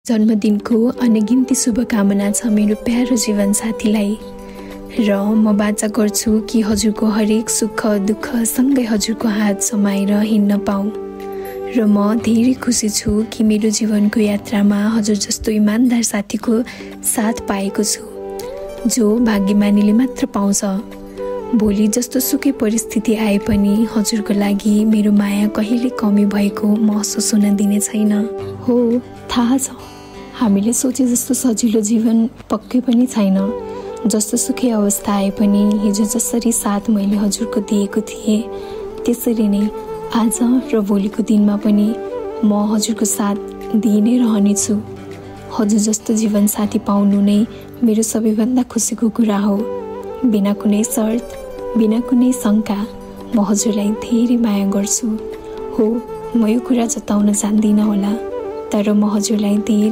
जन्मदिनको अनगिन्ती शुभकामना छ मेरो प्यारो जीवन साथीलाई र म बाचा गर्छु कि हजुरको हरेक सुख दुःख सँगै हजुरको हात समाएर हिँड्न पाऊँ र म धेरै खुसी छु कि मेरो जीवनको यात्रामा हजुर जस्तो इमानदार साथीको साथ पाएको छु जो भाग्यमानीले मात्र पाउँछ। भोलि जस्तो सुकै परिस्थिति आए पनि हजुरको लागि मेरो माया कहिले कमी भएको महसुस हुन दिने छैन। हो, थाहा छ हामीले सोचे जस्तो सजिलो जीवन पक्कै पनि छैन। जस्तो सुकै अवस्था आए पनि हिजो जसरी साथ मैले हजुरको दिएको थिएँ त्यसरी नै आज र भोलिको दिनमा पनि म हजुरको साथ दिइ नै रहनेछु। हजुर जस्तो जीवन साथी पाउनु नै मेरो सबैभन्दा खुसीको कुरा हो। बिना कुनै शर्त, बिना कुनै शङ्का म हजुरलाई धेरै माया गर्छु। हो, म यो कुरा जताउन जान्दिनँ होला, तर म हजुरलाई धेरै